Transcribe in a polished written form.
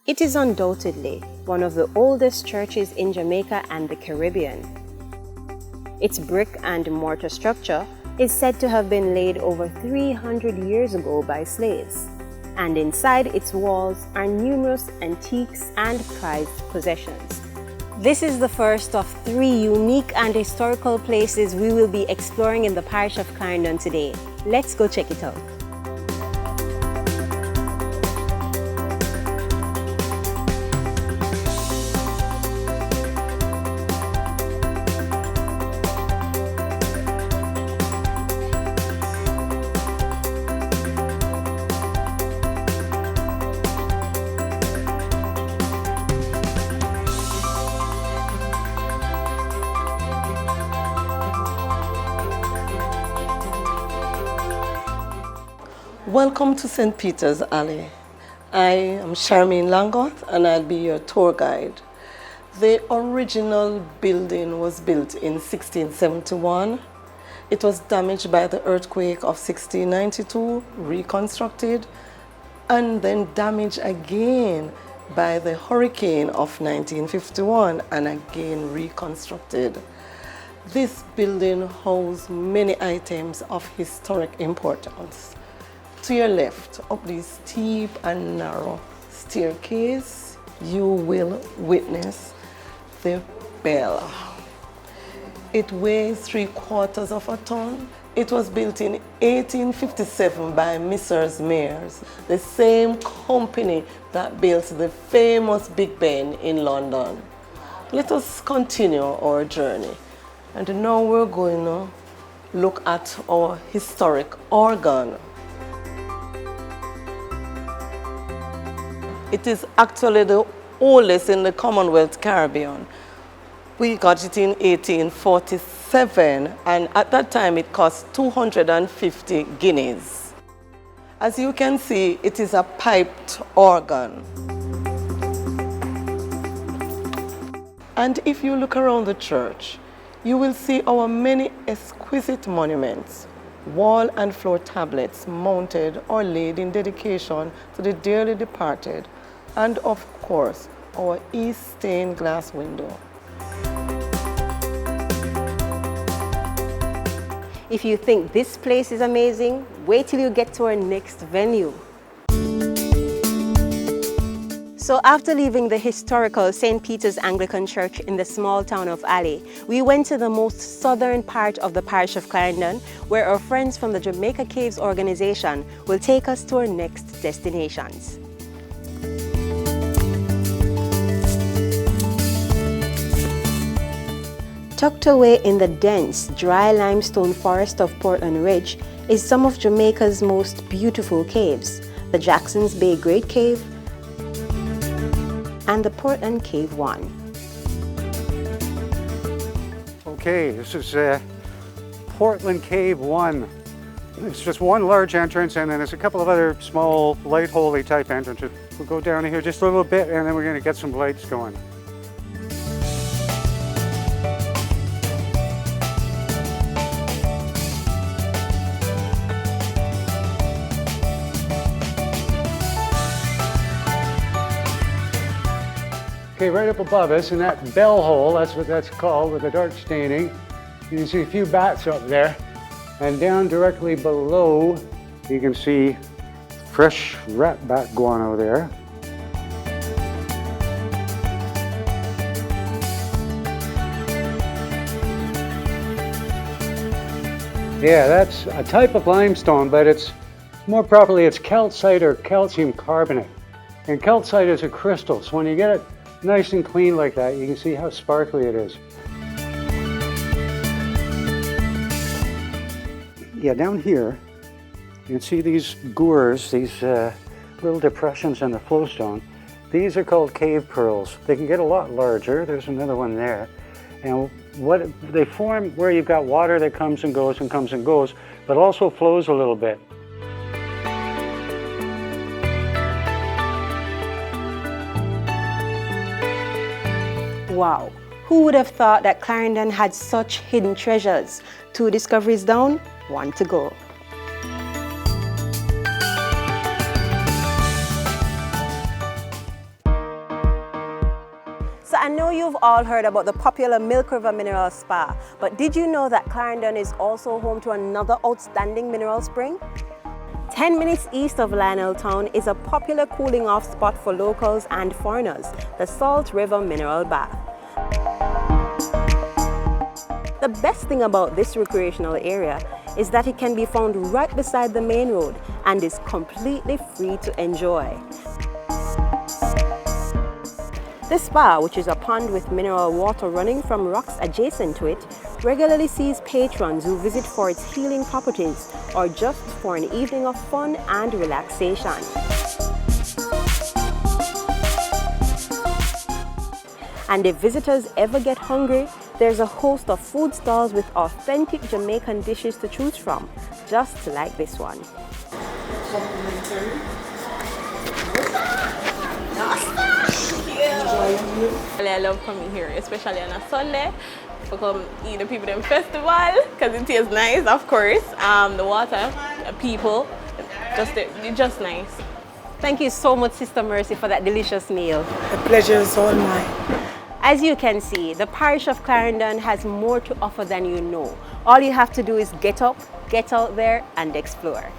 It is undoubtedly one of the oldest churches in Jamaica and the Caribbean. Its brick and mortar structure is said to have been laid over 300 years ago by slaves, and inside its walls are numerous antiques and prized possessions. This is the first of 3 unique and historical places we will be exploring in the parish of Clarendon today. Let's go check it out. Welcome to St. Peter's Alley. I am Charmaine Langoth and I'll be your tour guide. The original building was built in 1671. It was damaged by the earthquake of 1692, reconstructed, and then damaged again by the hurricane of 1951 and again reconstructed. This building holds many items of historic importance. To your left, up this steep and narrow staircase, you will witness the bell. It weighs 3/4 of a ton. It was built in 1857 by Messrs. Mayors, the same company that built the famous Big Ben in London. Let us continue our journey. And now we're going to look at our historic organ. It is actually the oldest in the Commonwealth Caribbean. We got it in 1847, and at that time it cost 250 guineas. As you can see, it is a piped organ. And if you look around the church, you will see our many exquisite monuments, wall and floor tablets mounted or laid in dedication to the dearly departed, and of course, our east stained glass window. If you think this place is amazing, wait till you get to our next venue. So after leaving the historical St. Peter's Anglican Church in the small town of Alley, we went to the most southern part of the parish of Clarendon, where our friends from the Jamaica Caves organization will take us to our next destinations. Tucked away in the dense, dry limestone forest of Portland Ridge is some of Jamaica's most beautiful caves, the Jackson's Bay Great Cave and the Portland Cave 1. Okay, this is Portland Cave 1. It's just one large entrance and then there's a couple of other small light holy type entrances. We'll go down here just a little bit and then we're going to get some lights going. Okay, right up above us in that bell hole, that's what that's called, with the dark staining. You can see a few bats up there. And down directly below, you can see fresh rat bat guano there. Yeah, that's a type of limestone, but it's more properly it's calcite or calcium carbonate. And calcite is a crystal, so when you get it nice and clean like that, you can see how sparkly it is. Yeah, down here, you can see these gours, these little depressions in the flowstone. These are called cave pearls. They can get a lot larger. There's another one there. And what they form where you've got water that comes and goes and comes and goes, but also flows a little bit. Wow, who would have thought that Clarendon had such hidden treasures? 2 discoveries down, 1 to go. I know you've all heard about the popular Milk River Mineral Spa, but did you know that Clarendon is also home to another outstanding mineral spring? 10 minutes east of Lionel Town is a popular cooling off spot for locals and foreigners, the Salt River Mineral Bath. The best thing about this recreational area is that it can be found right beside the main road and is completely free to enjoy. The spa, which is a pond with mineral water running from rocks adjacent to it, regularly sees patrons who visit for its healing properties or just for an evening of fun and relaxation. And if visitors ever get hungry, there's a host of food stalls with authentic Jamaican dishes to choose from, just like this one. I love coming here, especially on a Sunday, to come eat the people in festival, because it tastes nice, of course. The water, the people, it's just nice. Thank you so much, Sister Mercy, for that delicious meal. The pleasure is all mine. As you can see, the parish of Clarendon has more to offer than you know. All you have to do is get up, get out there, and explore.